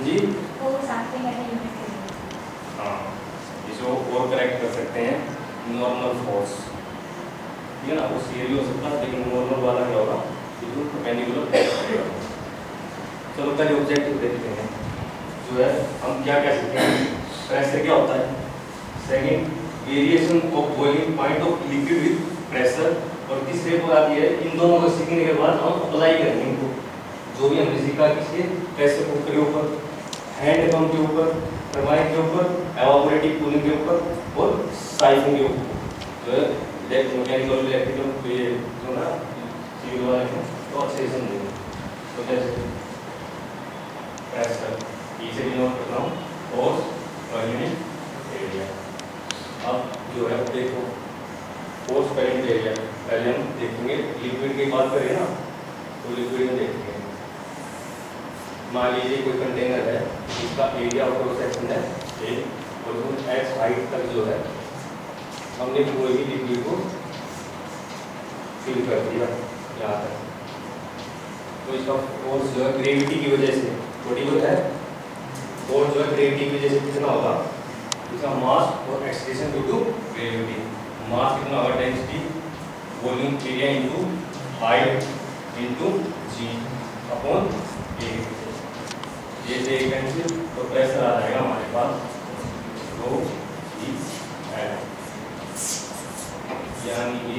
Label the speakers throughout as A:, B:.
A: जी हाँ, इसको और करेक्ट कर सकते हैं नॉर्मल फोर्स, ठीक है ना। वो सीरियल हो सकता है लेकिन नॉर्मल वाला क्या होगा, बिल्कुल परपेंडिकुलर करेगा। चलो पहले ऑब्जेक्टिव देखते हैं, जो है हम क्या कह सकते हैं, प्रेशर क्या होता है। Second, variation of boiling point of liquid with pressure. और तीसरे पर आती है, इन दोनों को सीखने के बाद हम अप्लाई करेंगे इनको, जो भी हमने सीखा किसके, प्रेशर कुकर के ऊपर, हैंड पंप के ऊपर, टरबाइन के ऊपर, एवापोरेटिव कूलिंग के ऊपर और साइफन के ऊपर। जो है मैकेनिकल इलेक्ट्रिकल ये जो ना सिविल वाले हैं तो अच्छे से समझेंगे। तो जैसे प्रेशर इसे डिनोट करता हूँ फोर्स पर यूनिट एरिया। अब जो है देखो फोर्स पर यूनिट एरिया पहले हम देखेंगे, लिक्विड की बात करें ना तो लिक्विड में देखेंगे। मान लीजिए कोई कंटेनर है, इसका एरिया ऑफ क्रॉस सेक्शन है ए, और उसमें x हाइट तक जो है हमने पूरे ही लिक्विड को फिल कर दिया यहाँ तक। तो इसका फोर्स जो है ग्रेविटी की वजह से व्हाट है, फोर्स जो है ग्रेविटी की वजह से कितना होगा, इसका मास और acceleration due to gravity. Mass कितना होगा, density volume area into height into g upon A. ये से एक कैंसिल तो प्रेशर आ जाएगा हमारे पास रो जी एल, यानी कि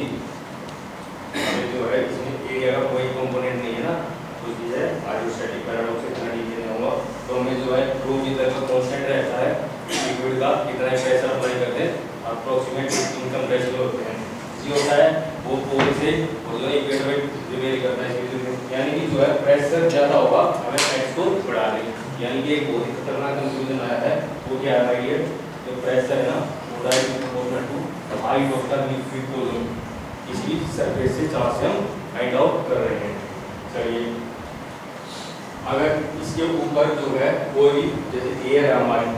A: जो है इसमें एरिया का कोई कंपोनेंट नहीं है ना, तो ये है हाइड्रोस्टैटिक पैराडॉक्स इतना डीजे नहीं होगा। तो हमें जो है रो की तरफ कांस्टेंट रहता है, लिक्विड का कितना प्रेशर अप्लाई करते हैं, अप्रोक्सीमेट इनकम रेशियो होते हैं जी होता है वो पोल से और जो इक्वेटर में वेरी करता है, यानी कि जो है प्रेशर ज्यादा होगा हमें एक्स को बढ़ा देंगे। यानी कि एक बहुत ही खतरनाक कंक्लूजन आया है, वो क्या आ रही है, जो प्रेशर है ना वो direct proportional to height of the liquid volume, इसी सरफेस से जहाँ से हम फाइंड आउट कर रहे हैं। चलिए अगर इसके ऊपर जो है कोई भी जैसे एयर है, हमारी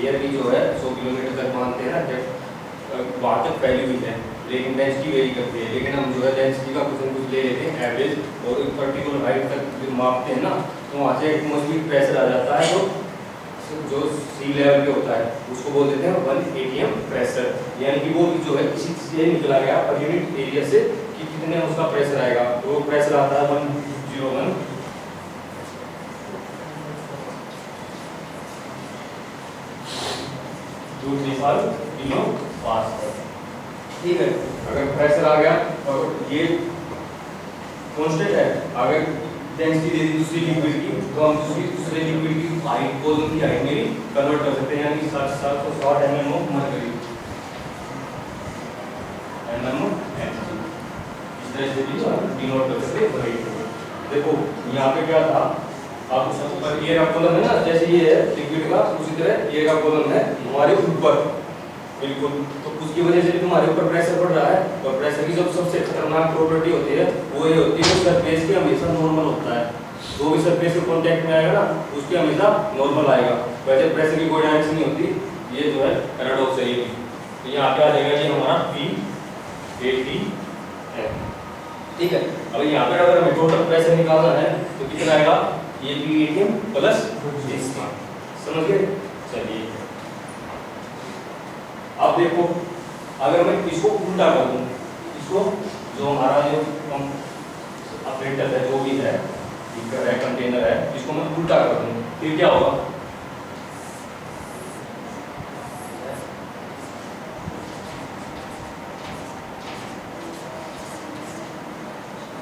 A: एयर भी जो है 100 किलोमीटर तक मानते हैं ना, जब वहाँ तक फैली हुई है, लेकिन डेंसिटी वेरी करती है, लेकिन हम जो है डेंसिटी का कुछ न कुछ ले लेते हैं एवरेज, और एक पर्टिकुलर हाइट तक जो मापते हैं ना, तो वहाँ से एटमॉस्फेरिक प्रेशर आ जाता है, तो जो सी लेवल पे होता है उसको बोल देते हैं 1 atm प्रेशर। यानी कि वो जो है इसी से निकला गया पर यूनिट एरिया से कि कितने उसका प्रेशर आएगा, तो वो प्रेशर आता है 101 235 किलो पास्कल। ठीक है, अगर प्रेशर आ गया और ये कांस्टेंट है, अगर डेंसिटी दे दी दूसरी लिक्विड की, तो हम दूसरे लिक्विड की हाइट को उनकी हाइट में भी कन्वर्ट कर सकते हैं, यानी 760 mm ऑफ मर्करी mm इस तरह से भी डिनोट कर सकते हैं। देखो यहाँ पे क्या था, आप सबसे पहले एयर का कॉलम है ना, जैसे ये है लिक्विड का, उसी तरह एयर का कॉलम है हमारे ऊपर बिल्कुल, तो उसकी वजह से तुम्हारे ऊपर प्रेशर पड़ रहा है। और प्रेशर की जो सबसे खतरनाक प्रॉपर्टी होती है वो ये होती है, सरफेस की हमेशा नॉर्मल होता है, जो भी सरफेस के कांटेक्ट में आएगा ना उसके हमेशा नॉर्मल आएगा, वैसे प्रेशर की कोई डायरेक्शन नहीं होती। ये जो है पैराडॉक्स है ये, तो यहाँ पे आ जाएगा ये हमारा P80 है। ठीक है, अब यहाँ पे अगर हमें टोटल प्रेशर निकालना है तो कितना आएगा, ये P80 प्लस इसका, समझ गए। चलिए अब देखो अगर मैं इसको उल्टा कर दूं, इसको जो हमारा जो ऑपरेटर है जो भी है, बीकर है, कंटेनर है, इसको मैं उल्टा कर दूं, फिर क्या होगा,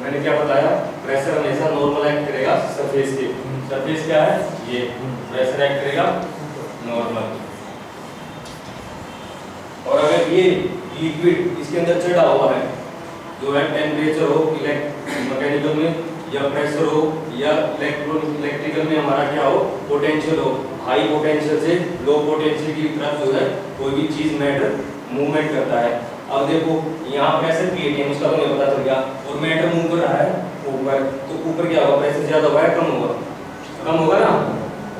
A: मैंने क्या बताया, प्रेशर हमेशा नॉर्मल एक्ट करेगा सरफेस के, सरफेस क्या है ये, प्रेशर एक्ट करेगा नॉर्मल। और अगर ये लिक्विड इसके अंदर चढ़ा हुआ है, जो है टेम्परेचर हो मैकेनिकल में, या प्रेशर हो, या इलेक्ट्रिकल में हमारा क्या हो, पोटेंशियल हो, हाई पोटेंशियल से लो पोटेंशियल की तरफ जो है कोई भी चीज मैटर मूवमेंट करता है। अब देखो यहाँ प्रेशर P80 उसका तो नहीं पता चल गया, और मैटर मूव कर रहा है ऊपर, तो ऊपर क्या होगा, प्रेशर ज्यादा होगा या कम होगा, कम होगा ना,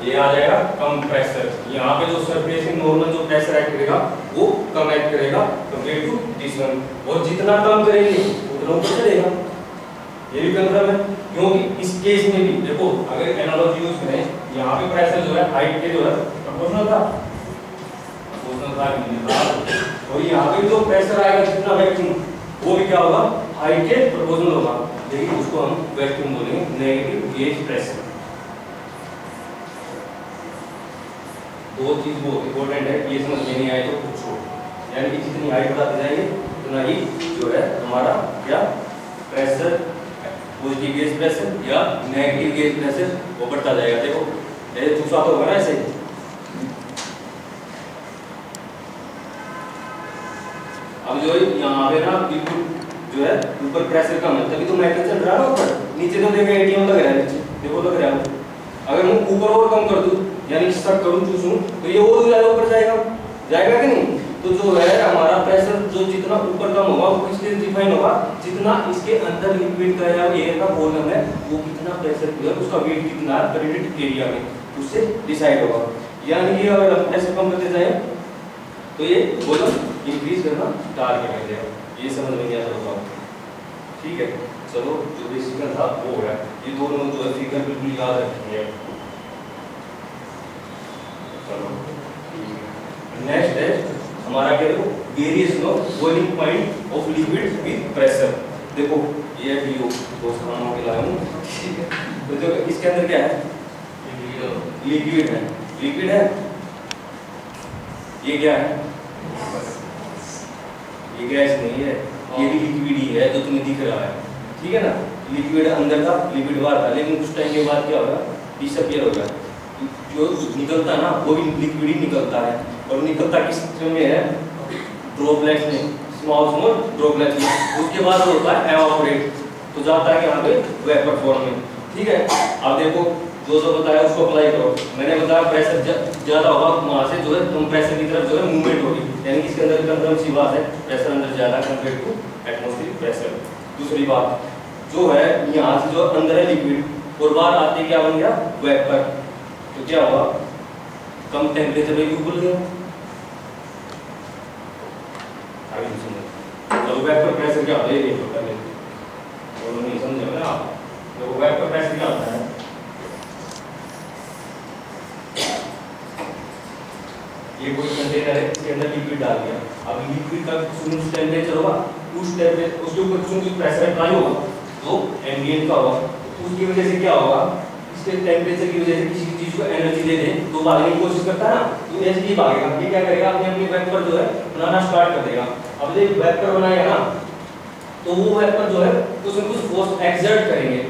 A: ये आ जाएगा कम प्रेशर। यहाँ पे जो सरफेस में नॉर्मल जो प्रेशर एक्ट करेगा वो कम एक्ट करेगा कंपेयर टू दिस वन, और जितना कम करेंगे उतना ऊपर चलेगा, ये भी कंफर्म है, क्योंकि इस केस में भी देखो अगर एनालॉजी यूज करें, यहाँ पे प्रेशर जो है हाइट के जो है प्रोपोर्शनल था, और यहाँ पे जो प्रेशर आएगा जितना वैक्यूम वो भी क्या होगा, हाइट के प्रोपोर्शनल होगा, लेकिन उसको हम वैक्यूम बोलेंगे, नेगेटिव गेज प्रेशर। दो चीज बहुत इंपॉर्टेंट है, ये समझ में नहीं आए तो पूछो, यानी कि जितनी हाइट बढ़ाते जाएंगे उतना ही जो है हमारा क्या प्रेशर, पॉजिटिव गेज प्रेशर या नेगेटिव गेज प्रेशर वो बढ़ता जाएगा। देखो ये दूसरा तो होगा ना ऐसे, अब जो यहाँ पे ना बिल्कुल जो है ऊपर प्रेशर कम है तभी तो मेटल चल रहा है ना ऊपर, नीचे तो देखो एटीएम लग रहा है, नीचे देखो लग रहा है। अगर मैं ऊपर और कम कर दूं यानी शक करूं चूसूं तो ये और ज्यादा ऊपर जाएगा, जाएगा कि नहीं? तो जो है हमारा प्रेशर जो जितना ऊपर कम होगा वो किससे डिफाइन होगा, जितना इसके अंदर लिक्विड का या एयर का वॉल्यूम है वो कितना प्रेशर है, उसका वेट कितना है पर यूनिट एरिया में, उससे डिसाइड होगा। यानी कि अगर हम प्रेशर कम करते जाएं तो ये वॉल्यूम इंक्रीज करना स्टार्ट कर देगा। ये समझ में नहीं आता होगा, ठीक है? चलो जो बेसिकल था वो हो रहा है, ये दोनों जो है फिगर बिल्कुल याद रखेंगे। चलो नेक्स्ट है हमारा क्या, देखो variation of boiling point of liquid with pressure. देखो ये वीडियो दोस्त खानों के लाया हूं, ठीक है? तो जो इसके अंदर क्या है, लिक्विड है, लिक्विड है, ये क्या है, ये गैस नहीं है, ये भी लिक्विड ही है जो तुम्हें दिख रहा है, ठीक है ना? लिक्विड अंदर था, लिक्विड बाहर था, लेकिन कुछ टाइम के बाद क्या होगा, डिसअपीयर होगा, जो निकलता है ना वो भी लिक्विड ही निकलता है, और निकलता किस में है, ड्रॉपलेट्स में, स्मॉल स्मॉल ड्रॉपलेट्स में। उसके बाद होता है एवापोरेट, तो जाता है यहाँ पे वेपर फॉर्म में, ठीक है? अब देखो जो बताया उसको अप्लाई करो। मैंने बताया प्रेशर ज्यादा होगा वहां से जो है तुम प्रेशर की तरफ जो है मूवमेंट होगी, यानी कि इसके अंदर कंफर्म सी बात है, प्रेशर अंदर ज्यादा कंपेयर टू एटमॉस्फेरिक प्रेशर। दूसरी बात जो है यहाँ से जो अंदर है लिक्विड और बाहर आते क्या बन गया, वेपर, तो क्या हुआ, कम टेम्परेचर में भी उबल गया। तो वेपर प्रेशर क्या होता है ये होता है, और नहीं समझे ना आप? तो वेपर प्रेशर क्या होता है, ये कोई कंटेनर है, इसके अंदर लिक्विड डाल दिया, अब लिक्विड का कुछ टेम्परेचर होगा, उस टेम्परेचर उसके ऊपर कुछ प्रेशर अप्लाई होगा जो एम्बिएंट का होगा, उसकी वजह से क्या होगा, इसके टेम्परेचर की वजह से किसी चीज को एनर्जी दे दे तो भागने की कोशिश करता है ना, तो ऐसे ही भागेगा। ये क्या करेगा, अपने अपने वेपर जो है बनाना स्टार्ट कर देगा। अब जब वेपर बनाएगा ना तो वो वेपर जो है कुछ न कुछ फोर्स एक्सर्ट करेंगे,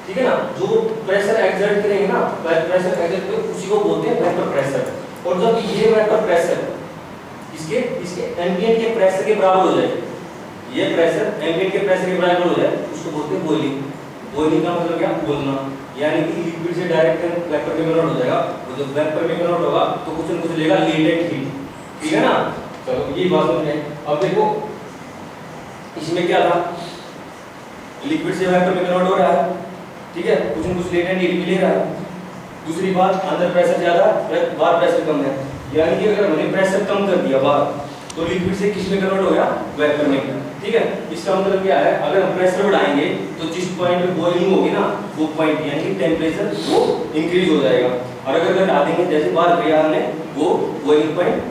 A: ठीक है ना? जो प्रेशर एक्सर्ट करेंगे ना, प्रेशर एक्सर्ट करेंगे उसी को बोलते हैं वेपर प्रेशर। और जब ये वेपर प्रेशर इसके एम्बिएंट के प्रेशर के बराबर हो जाए, ये प्रेशर एम्बिएंट के प्रेशर के बराबर हो जाए, उसको बोलते हैं बॉइलिंग। बॉइलिंग का मतलब क्या, उबलना, यानी कि लिक्विड से डायरेक्ट वेपर में कन्वर्ट हो जाएगा, और जब वेपर में कन्वर्ट होगा तो कुछ न कुछ लेगा लेटेंट हीट, ठीक है ना? चलो ये बात समझें। अब देखो इसमें क्या था, लिक्विड से वेपर में कन्वर्ट हो रहा है, ठीक है, कुछ न कुछ लेटेंट हीट भी ले रहा है। दूसरी बात, अंदर प्रेशर ज्यादा, बाहर प्रेशर कम है, यानी कि अगर हमने प्रेशर कम कर दिया बाहर तो लिक्विड से किस में कन्वर्ट हो गया, वेपर में, ठीक है? इसका मतलब क्या है, अगर हम प्रेशर बढ़ाएंगे तो जिस पॉइंट पे बॉइलिंग होगी ना वो पॉइंट यानी कि टेम्परेचर वो इंक्रीज हो जाएगा, और अगर घटा देंगे जैसे बाहर किया हमने वो बॉइलिंग पॉइंट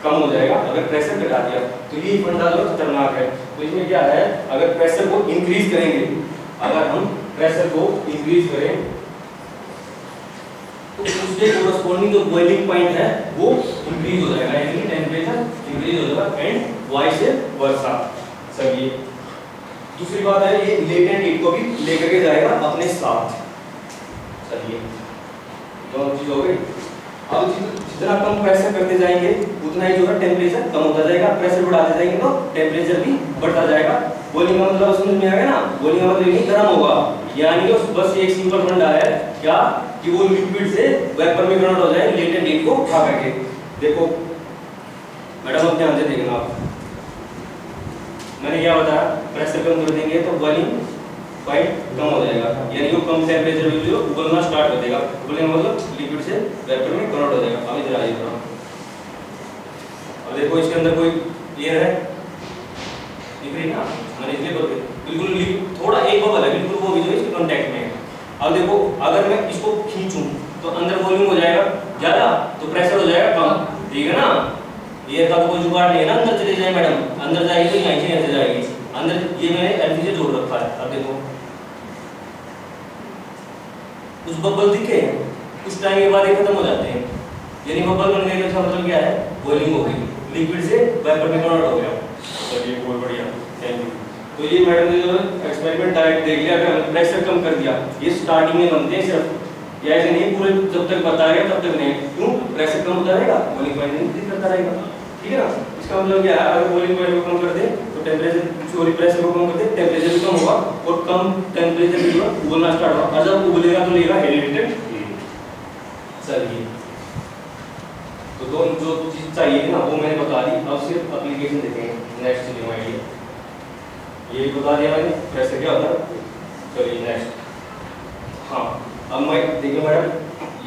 A: कम हो जाएगा अगर प्रेशर घटा दिया। तो ये फंडा जो खतरनाक है। तो इसमें क्या है, अगर प्रेशर को इंक्रीज करेंगे, अगर हम प्रेशर को इंक्रीज करें तो उसके कोरस्पॉन्डिंग जो बॉइलिंग पॉइंट है वो इंक्रीज हो जाएगा, यानी कि टेम्परेचर इंक्रीज हो जाएगा, एंड वाइस वर्सा। चलिए दूसरी बात है, ये लेटेंट हीट को भी लेकर के जाएगा अपने साथ। चलिए दोनों चीज हो गई। अब जितना कम प्रेशर करते जाएंगे उतना ही जो है टेम्परेचर कम होता जाएगा, प्रेशर बढ़ाते जाएंगे तो टेम्परेचर भी बढ़ता जाएगा। बॉइलिंग का मतलब समझ में आ गया ना, बॉइलिंग का मतलब नहीं गर्म होगा, यानी कि बस एक सिंपल फंडा है क्या कि वो लिक्विड से वेपर में कन्वर्ट हो जाए लेटेंट हीट को खा करके। देखो मैडम अब ध्यान से देखना आप, मैंने क्या बताया, प्रेशर कम कर देंगे तो बॉइलिंग पॉइंट कम हो जाएगा, यानी वो कम टेम्परेचर में जो उबलना स्टार्ट कर देगा, उबलने का मतलब लिक्विड से वेपर में कन्वर्ट हो जाएगा। अब इधर आइए, अब देखो इसके अंदर कोई एयर है, दिख रही ना, मैंने इसलिए बिल्कुल थोड़ा एक बबल है बिल्कुल, वो भी जो इसके कांटेक्ट में है। अब देखो अगर मैं इसको खींचूं तो अंदर वॉल्यूम हो जाएगा ज्यादा, तो प्रेशर हो जाएगा कम, ठीक है ना। एयर का तो कोई जुगाड़ नहीं है ना अंदर चले जाए मैडम, अंदर जाएगी तो यहाँ से ऐसे जाएगी अंदर। ये मैंने एलपी से जोड़ रखा है। अब देखो कुछ बबल दिखे कुछ टाइम के बाद ये खत्म हो जाते हैं, यानी बबल बन गए तो मतलब क्या है, बॉइलिंग हो गई, लिक्विड से वेपर में कन्वर्ट हो गया। चलिए बहुत बढ़िया, थैंक यू। तो ये मैडम ने जो एक्सपेरिमेंट डायरेक्ट देख लिया, अगर प्रेशर कम कर दिया, ये स्टार्टिंग में बनते हैं सिर्फ, या ऐसे नहीं पूरे जब तक बता रहे तब तक नहीं, क्यों प्रेशर कम होता रहेगा बॉइलिंग पॉइंट नहीं करता रहेगा, ठीक है ना। इसका मतलब क्या है, अगर बॉइलिंग पॉइंट को कम कर दे तो टेम्परेचर सॉरी प्रेशर को कम कर दे, टेम्परेचर भी कम होगा और कम टेम्परेचर भी उबलना स्टार्ट होगा, और जब उबलेगा तो लेगा एलिवेटेड। चलिए तो दो जो चीज चाहिए थी ना वो मैंने बता दी, अब सिर्फ एप्लीकेशन देखेंगे। नेक्स्ट चलिए आइडिया ये बता दिया मैंने प्रेशर क्या होता है। चलिए नेक्स्ट, हाँ अब मैं देखिए मैडम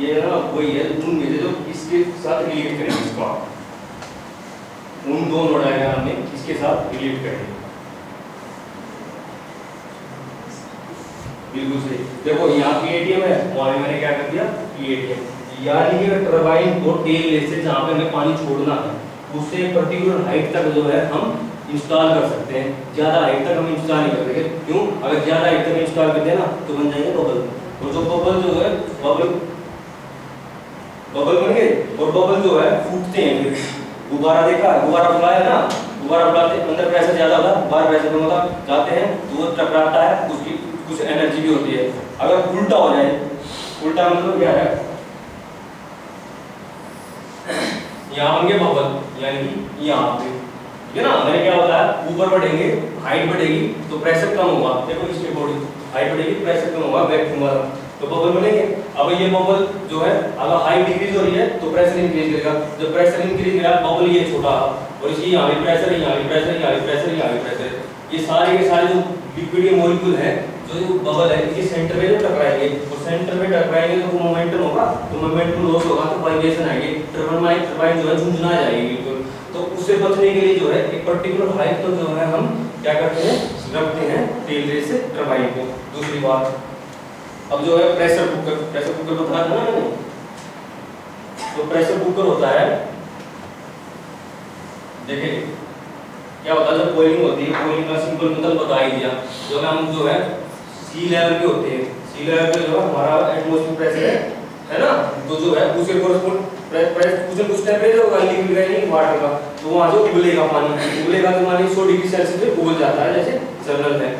A: ये ना वही है उन में से जो इसके साथ रिलेट करेंगे, इसको आप उन दो नोड डायग्राम में इसके साथ रिलेट करेंगे। बिल्कुल सही, देखो यहाँ पीएटीएम है, वहां में मैंने क्या कर दिया पीएटीएम, यानी कि टरबाइन को टेल लेस से जहाँ पे हमें पानी छोड़ना है उससे एक पर्टिकुलर हाइट तक जो है हम इंस्टॉल कर सकते हैं, ज्यादा हाइट तक हम इंस्टॉल नहीं कर सकते। क्यों, अगर ज्यादा हाइट तक इंस्टॉल कर देना तो बन जाएंगे बबल, और जो बबल जो है बबल बन गए, और बबल जो है फूटते हैं। फिर गुब्बारा देखा, गुब्बारा फुलाया ना, गुब्बारा फुलाते अंदर प्रेशर ज्यादा होता है, बाहर प्रेशर कम होता, जाते हैं तो वो टकराता है, उसकी कुछ एनर्जी भी होती है। अगर उल्टा हो जाए, उल्टा मतलब क्या है, यहाँ होंगे बबल यानी कि यहाँ पे, ठीक है ना। मैंने क्या बताया, ऊपर बढ़ेंगे हाइट बढ़ेगी तो प्रेशर कम होगा, देखो इसके अकॉर्डिंग हाइट बढ़ेगी प्रेशर कम होगा, वैक्यूम वाला तो बबल बनेंगे। अब ये बबल जो है अगर हाइट डिक्रीज हो रही है तो प्रेशर इंक्रीज करेगा, जब प्रेशर इंक्रीज करेगा बबल ये छोटा और इसकी यहाँ भी प्रेशर, यहाँ भी प्रेशर, यहाँ भी प्रेशर, यहाँ भी प्रेशर, ये सारे के सारे जो लिक्विड मॉलिक्यूल है जो बबल है इसके सेंटर में जो टकराएंगे, और सेंटर में टकराएंगे तो मोमेंटम होगा, तो मोमेंटम लॉस होगा तो वाइब्रेशन आएगी, टरबाइन जो है झुंझुना जाएगी बिल्कुल। तो उससे बचने के लिए जो है एक पर्टिकुलर हाइट तो जो है हम क्या करते हैं, रखते हैं टेल रेस से टरबाइन को। दूसरी बात, अब जो है प्रेशर कुकर बताया था ना मैंने, तो प्रेशर कुकर होता है, देखिए क्या होता है जब बॉइलिंग होती है, बॉइलिंग का सिंपल मतलब बता ही दिया, जो हम जो है सी लेवल पे होते हैं, सी लेवल पे जो हमारा एटमॉस्फेयर प्रेशर है ना, तो जो है उसके कोरस्पोंड कुछ टेम्परेचर होगा लिक्विड का नहीं वाटर का, तो वहां जो उबलेगा पानी, उबलेगा तो मानिए 100 डिग्री सेल्सियस पे उबल जाता है, जैसे जनरल है।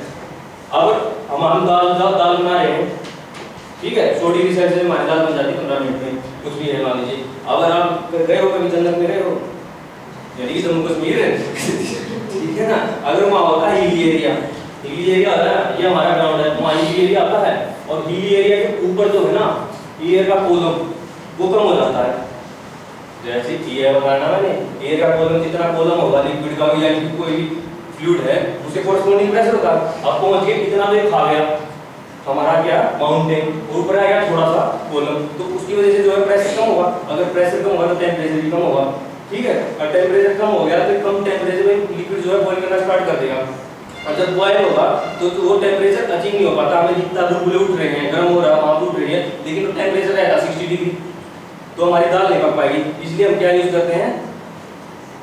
A: अब हम दाल बना रहे हैं, ठीक है, 100 डिग्री सेल्सियस में हमारी दाल बन जाती है 15 मिनट में, कुछ भी है मान लीजिए। अगर आप गए हो कभी जन्नत में गए हो, यानी कि जम्मू कश्मीर है ठीक है ना, अगर वहाँ होता है हिली एरिया, हिली एरिया होता है, ये हमारा ग्राउंड है, वहाँ हिली एरिया आता है, और हिली एरिया के ऊपर जो है ना एयर का कॉलम वो कम हो जाता है, जैसे एयर बताया ना मैंने, एयर का कॉलम जितना कॉलम होगा लिक्विड का भी यानी कि कोई भी फ्लूइड है उसे कोरस्पोंडिंग प्रेशर होगा। अब पहुंच गए इतना देर खा गया हमारा क्या माउंटेन, ऊपर आ गया थोड़ा सा कॉलम, तो उसकी वजह से जो है प्रेशर कम होगा, अगर प्रेशर कम होगा तो टेम्परेचर भी कम होगा, ठीक है। और टेम्परेचर कम हो गया तो कम टेम्परेचर में लिक्विड जो है बॉइल करना स्टार्ट कर देगा, और जब बॉइल होगा तो वो टेम्परेचर अचीव नहीं हो पाता, हमें जितना बुलबुले उठ रहे हैं, गर्म हो रहा है, वहाँ उठ रही है, लेकिन तो टेम्परेचर रहेगा 60 डिग्री, तो हमारी दाल नहीं पक पाएगी। इसलिए हम क्या यूज करते हैं,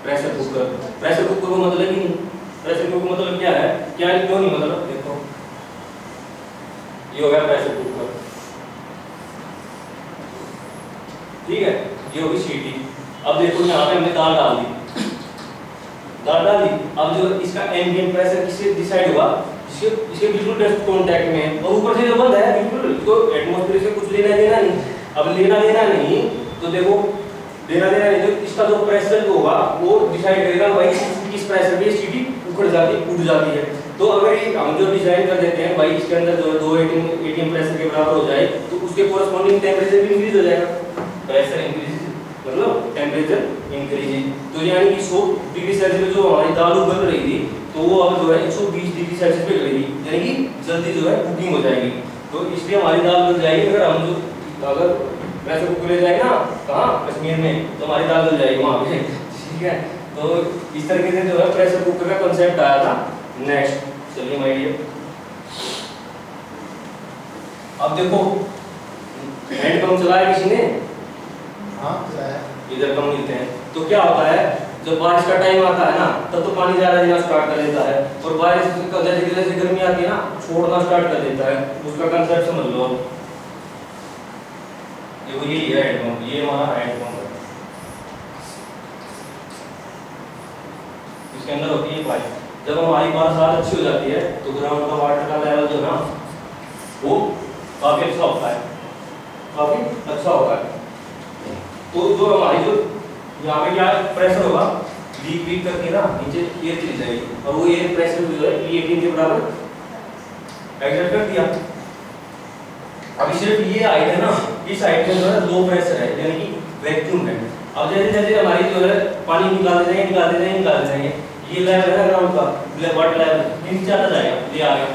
A: प्रेशर कुकर। प्रेशर कुकर का मतलब ही नहीं, प्रेशर कुकर का मतलब क्या है, क्या क्यों नहीं मतलब, देखो ये हो गया प्रेशर कुकर, ठीक है, ये होगी सीटी। अब देखो यहाँ पे हमने दाल डाल दी, अब जो इसका एम्बिएंट प्रेशर किससे डिसाइड हुआ, इसके बिल्कुल डस्ट कांटेक्ट में है, और ऊपर से जो बंद है बिल्कुल, तो एटमॉस्फेयर से कुछ लेना देना नहीं। अब लेना देना नहीं तो देखो, लेना देना नहीं तो इसका जो प्रेशर होगा वो डिसाइड करेगा भाई किस प्रेशर पे सीटी उखड़ जाती है, उड़ जाती है। तो अगर हम जो डिजाइन कर देते हैं भाई इसके अंदर जो 2 एटीएम प्रेशर के बराबर हो जाए तो उसके कोरस्पोंडिंग टेम्परेचर भी इंक्रीज हो जाएगा, प्रेशर इंक्रीज मतलब टेम्परेचर इंक्रीज, तो यानी कि 100 डिग्री सेल्सियस जो हमारी दाल उबल रही थी तो वो अब जो है 120 डिग्री सेल्सियस पे गलेगी, यानी कि जल्दी जो है कुकिंग हो जाएगी। तो इसलिए हमारी दाल बन जाएगी, अगर हम जो अगर प्रेशर कुकर ले जाएंगे ना कहाँ कश्मीर में तो हमारी दाल बन जाएगी वहाँ पे, ठीक है। तो इस तरीके से जो है प्रेशर कुकर का कंसेप्ट आया था। नेक्स्ट चलिए माय डियर, अब देखो हैंड पंप चलाया किसी ने,
B: हाँ चलाया।
A: इधर कम मिलते हैं तो क्या होता है, जब बारिश का टाइम आता है ना तब तो पानी ज्यादा देना स्टार्ट कर देता है, और बारिश का जैसे जैसे गर्मी आती है ना छोड़ना स्टार्ट कर देता है। उसका कंसेप्ट समझ लो। देखो यही है हैंड पंप, ये हमारा हैंड पंप है। इसके अंदर होती है पाइप। जब हमारी बरसात अच्छी हो जाती है तो ग्राउंड का वाटर का लेवल जो ना वो काफी अच्छा होता है, काफी अच्छा होता है। तो जो हमारी जो यहाँ पे क्या प्रेशर होगा, लीक वीक करके ना नीचे एयर चली जाएगी, और वो एयर प्रेशर जो है E18 के बराबर एग्जर्ट कर दिया। अभी सिर्फ ये हाइट है ना, इस हाइट में जो है लो प्रेशर है, यानी कि वैक्यूम है। अब जैसे जैसे हमारी जो है पानी निकालते जाएंगे, ये लेवल है ना ग्राउंड का वाटर लेवल, ये नीचे आता जाएगा, ये आ गया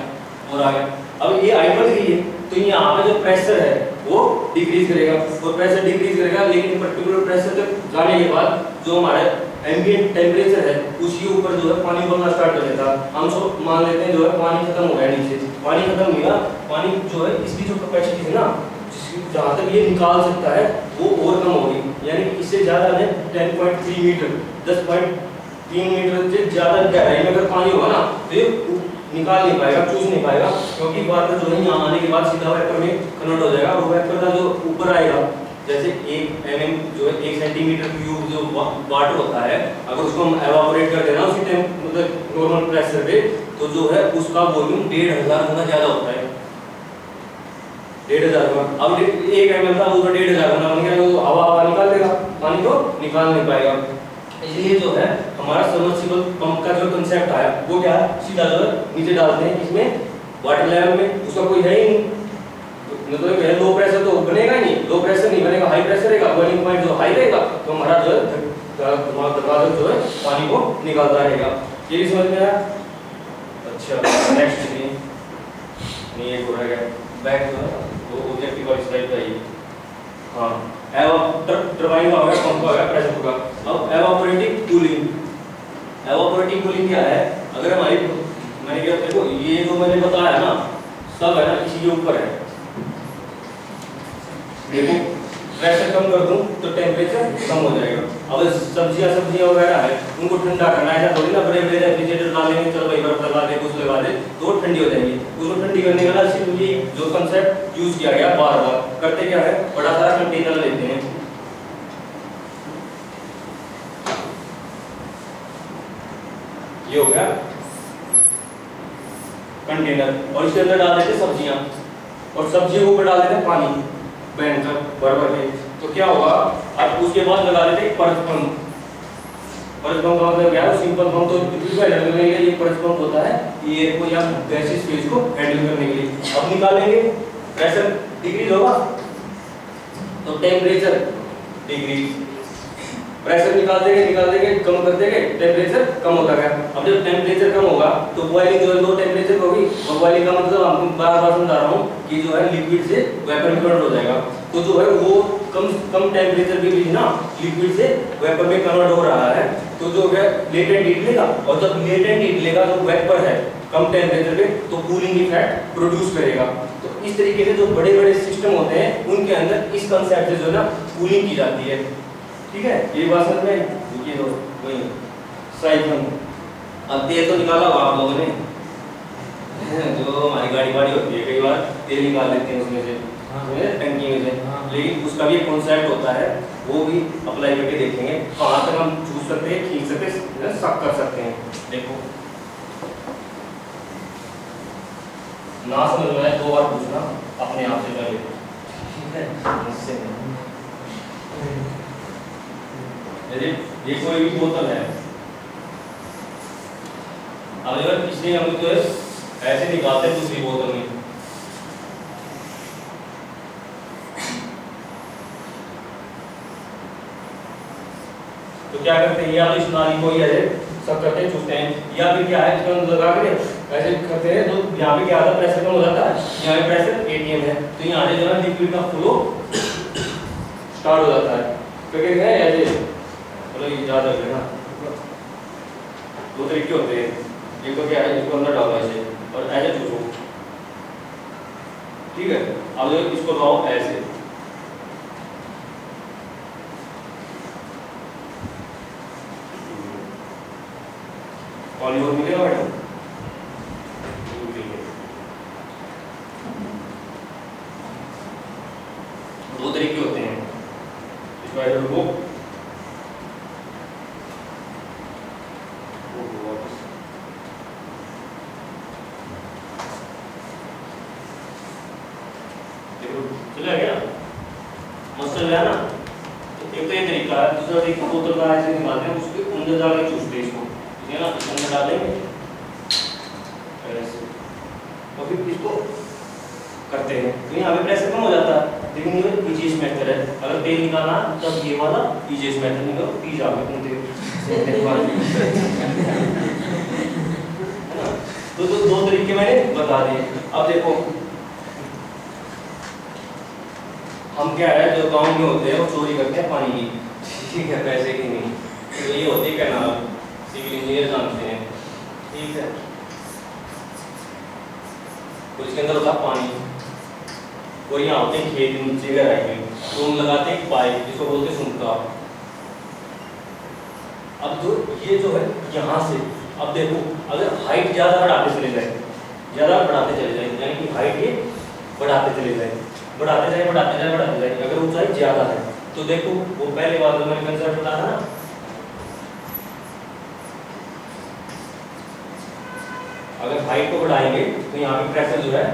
A: और आ गया। अब ये हाइट बढ़ गई है तो यहाँ पे जो प्रेशर है वो डिक्रीज करेगा, और प्रेशर डिक्रीज करेगा, लेकिन पर्टिकुलर प्रेशर तक जाने के बाद जो हमारा एम्बिएंट टेम्परेचर है उसके ऊपर जो है पानी उबलना स्टार्ट कर देता है। हम सब मान लेते हैं जो है पानी खत्म हो गया, नीचे पानी खत्म हुआ, पानी जो है इसकी जो कैपेसिटी है ना, जहाँ तक ये निकाल सकता है वो और कम होगी, यानी कि इससे ज़्यादा है 10.3 मीटर, 10.3 मीटर से ज़्यादा गहराई में अगर पानी होगा ना तो ये निकाल नहीं पाएगा, चूस नहीं पाएगा, क्योंकि वाटर जो है यहाँ आने के बाद सीधा वेपर में कन्वर्ट हो जाएगा। वो वेपर का जो ऊपर आएगा, जैसे 1 mm जो है 1 सेंटीमीटर क्यूब जो वाटर होता है, अगर उसको हम एवापोरेट कर देना उसी टाइम मतलब नॉर्मल प्रेशर पे, तो जो है उसका वॉल्यूम 1500 गुना ज़्यादा होता है, 1500 गुना। अब 1 mm था वो 1500 गुना बन गया, वो हवा निकाल देगा, पानी को निकाल नहीं पाएगा। इसलिए जो है हमारा सबमर्सिबल पंप का जो कंसेप्ट आया वो क्या है, सीधा जो है नीचे डालते हैं, इसमें वाटर लेवल में उसका कोई है ही नहीं, मतलब लो प्रेशर तो बनेगा ही नहीं, लो प्रेशर नहीं बनेगा, हाई प्रेशर रहेगा, बॉइलिंग पॉइंट जो हाई रहेगा तो हमारा जो है दरवाजा जो है पानी को निकालता रहेगा। ये भी समझ में आया? अच्छा नेक्स्ट नहीं एक हो रहा है बैक जो है वो ऑब्जेक्टिव वाली स्लाइड पे आइए। हाँ टरबाइन का हो गया, पंप का हो गया, प्रेशर का। अब एवापोरेटिव कूलिंग, एवापोरेटिव कूलिंग क्या है, अगर हमारी मैंने क्या देखो ये जो मैंने बताया ना सब है ना इसी के ऊपर है। देखो प्रेशर कम कर दूं तो टेम्परेचर कम हो जाएगा। अब सब्जियां वगैरह है उनको ठंडा करना है, थोड़ी ना बड़े बड़े रेफ्रिजरेटर डालेंगे, चलो भाई बर्फ लगा दे कुछ लगा दे तो ठंडी हो जाएगी। उसको ठंडी करने का सिर्फ ये जो कंसेप्ट यूज किया गया बार बार, करते क्या है बड़ा सारा कंटेनर लेते हैं, ये हो गया कंटेनर, और इसके अंदर डाल देते सब्जियां, और सब्जियों के ऊपर डाल देते पानी भयंकर भर के। तो क्या होगा, अब उसके बाद लगा देते परत पंप। परत पंप का मतलब क्या है, सिंपल पंप तो हैंडल करने के लिए, ये परत पंप होता है एयर को या गैसेस फेज को हैंडल करने के लिए। अब निकालेंगे प्रेशर डिक्रीज होगा तो टेम्परेचर डिक्रीज, प्रेशर निकाल देंगे कम कर देंगे, टेम्परेचर कम होता गया। अब जब टेम्परेचर कम होगा तो बॉइलिंग जो है लो टेम्परेचर पर होगी, और बॉइलिंग का मतलब आपको बार बार समझा रहा हूँ कि जो है लिक्विड से वेपर में कन्वर्ट हो जाएगा। तो जो है वो कम टेम्परेचर पे भी ना लिक्विड से वेपर में कन्वर्ट हो रहा है, तो जो है लेटेंट हीट लेगा, और जब लेटेंट हीट लेगा जो वेपर है कम टेम्परेचर पे तो कूलिंग इफेक्ट प्रोड्यूस करेगा। तो इस तरीके से जो बड़े बड़े सिस्टम होते हैं उनके अंदर इस कंसेप्ट से जो है ना कूलिंग की जाती है। ठीक है, ये बात समझ में ये दो वही साइफन। अब तेल तो निकाला होगा आप लोगों ने, जो हमारी गाड़ी होती है कई बार तेल निकाल लेते हैं उसमें से, टंकी में से, लेकिन उसका भी एक कॉन्सेप्ट होता है, वो भी अप्लाई करके देखेंगे कहाँ तक हम चूज सकते हैं, खींच सकते हैं, सक कर सकते हैं। देखो ना समझ में आए 2 बार पूछना अपने आप से पहले, ठीक है, मुझसे ये कोई भी बोतल है, अब अगर इसलिए हम जो है ऐसे निकालते हैं दूसरी बोतल में, तो क्या करते हैं, या तो इस नाली को ऐसे सब करते हैं चूसते हैं, या फिर क्या है इसको लगा कर ऐसे करते हैं, तो यहाँ पे क्या होता है प्रेशर कम हो जाता है, यहाँ पे प्रेशर ATM है तो यहाँ से जो है लिक्विड का फ्लो स्टार्ट हो जाता है। क्योंकि ऐसे मतलब ये ज़्यादा है ना, 2 तरीके होते हैं, एक तो क्या है इसको अंदर डालो ऐसे और ऐसे चूसो, ठीक है। अब जो इसको लगाओ ऐसे, पानी और मिलेगा मैडम, दो तरीके होते हैं इसका वो चला गया मसल गया ना। एक तो ये तरीका है, दूसरा तरीका बोतल का ऐसे निकालते हैं, उसके अंदर डाल के चूसते हैं इसको, ठीक है ना, इसके अंदर डालेंगे ऐसे और फिर इसको करते हैं तो यहाँ पे प्रेशर कम हो जाता है। लेकिन ये इजीएस्ट मेथड है, अगर तेल निकालना तब ये वाला इजीएस्ट मेथड निकालो, पी जाओगे तुम तेल है ना। तो दो तरीके मैंने बता दिए। अब देखो हम क्या है, जो गांव में होते हैं वो चोरी करते हैं पानी की, ठीक है, पैसे की नहीं। तो ये होती है कैनाल, सिविल इंजीनियर जानते हैं, ठीक है। तो इसके अंदर होता है पानी और यहाँ होते हैं खेत नीचे गहराई में, तो हम लगाते हैं पाइप जिसको बोलते हैं सुनका। अब जो ये जो है यहाँ से, अब देखो अगर हाइट ज़्यादा बढ़ाते चले जाए, ज़्यादा बढ़ाते चले जाए, यानी कि हाइट ये बढ़ाते चले जाए, बढ़ाते जाए बढ़ाते जाए बढ़ाते जाए, अगर ऊंचाई ज़्यादा है तो देखो वो पहले बार मैंने कंसेप्ट बताया ना, अगर हाइट को बढ़ाएंगे तो यहाँ पे प्रेशर जो है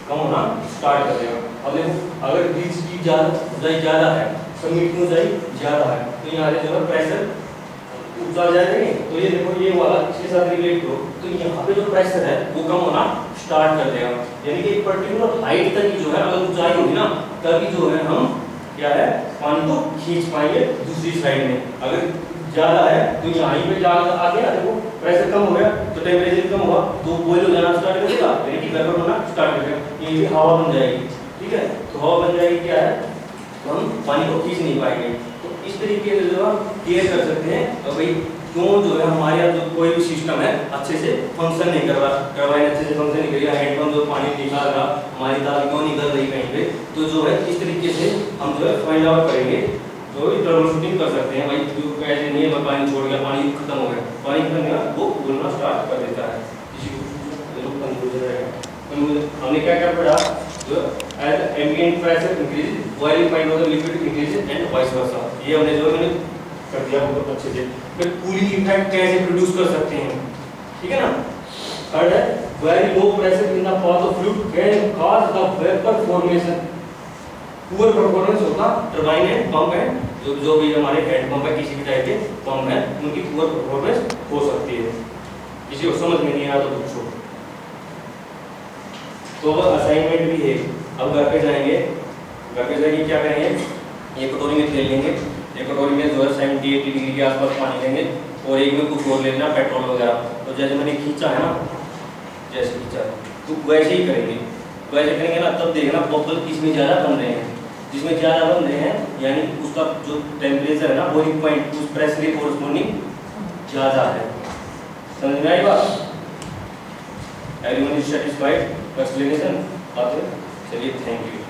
A: कम होना स्टार्ट कर देगा। अब देखो अगर बीच की ऊंचाई ज़्यादा है, समिट की ऊंचाई ज़्यादा है, तो यहाँ से जो है प्रेशर ऊंचा जाएगा, तो ये देखो ये वाला इसके साथ रिलेट करो, तो यहाँ पे जो प्रेशर है वो कम होना स्टार्ट कर देगा। यानी कि एक पर्टिकुलर हाइट तक की जो है अगर ऊंचाई होगी ना, तभी जो है हम क्या है पानी को खींच पाएंगे दूसरी साइड में। अगर ज़्यादा है तो यहाँ पे ज़्यादा आ गया, देखो प्रेशर कम हो गया तो टेम्परेचर कम हुआ तो बॉयल हो जाना स्टार्ट कर देगा, यानी कि वेपर होना स्टार्ट कर देगा, ये भी हवा बन जाएगी, ठीक है। तो हवा बन जाएगी क्या है, तो हम पानी को खींच नहीं पाएंगे। तो इस तरीके से जो हम क्लियर कर सकते हैं और भाई क्यों जो है हमारे यहाँ जो कोई भी सिस्टम है अच्छे से फंक्शन नहीं कर रहा, टरबाइन अच्छे से फंक्शन नहीं कर रही, हैंडपंप जो पानी निकाल रहा, हमारी तार क्यों निकल रही कहीं पे, तो जो है इस तरीके से हम जो है फाइंड आउट करेंगे, जो ट्रबल शूटिंग कर सकते हैं। भाई ट्यूब ऐसे नहीं है पानी छोड़ गया, पानी खत्म हो गया, पानी खत्म गया वो बोलना स्टार्ट कर देता है। हमने क्या क्या पढ़ा, जो ambient pressure increase, boiling point of the liquid increase and vice versa, ये हमने जो मैंने कर दिया बहुत अच्छे से। फिर कूलिंग इफेक्ट कैसे प्रोड्यूस कर सकते हैं, ठीक है ना। थर्ड है very low pressure in the path of fluid can cause the vapour formation. Poor performance होता टरबाइन है, पंप है, जो भी हमारे हैंड पंप है, किसी भी टाइप के पंप है, उनकी पुअर परफॉर्मेंस हो सकती है। किसी को समझ में नहीं आया तो पूछो। तो अब असाइनमेंट भी है, अब घर पे जाएंगे, घर पे जाएंगे क्या करेंगे, ये कटोरी में तेल लेंगे, एक कटोरी में जो है 70-80 डिग्री के आसपास पानी लेंगे और एक में कुछ और लेना पेट्रोल वगैरह। तो जैसे मैंने खींचा है ना, जैसे खींचा तो वैसे ही करेंगे, वैसे करेंगे ना, तब देखना बबल किसमें ज़्यादा बन रहे हैं, जिसमें ज़्यादा बन रहे हैं यानी उसका जो टेम्परेचर है ना, बॉइलिंग पॉइंट उस प्रेशर के कोरस्पॉन्डिंग ज़्यादा है। समझ में आई बात? Everyone is satisfied explanation? चलिए थैंक यू।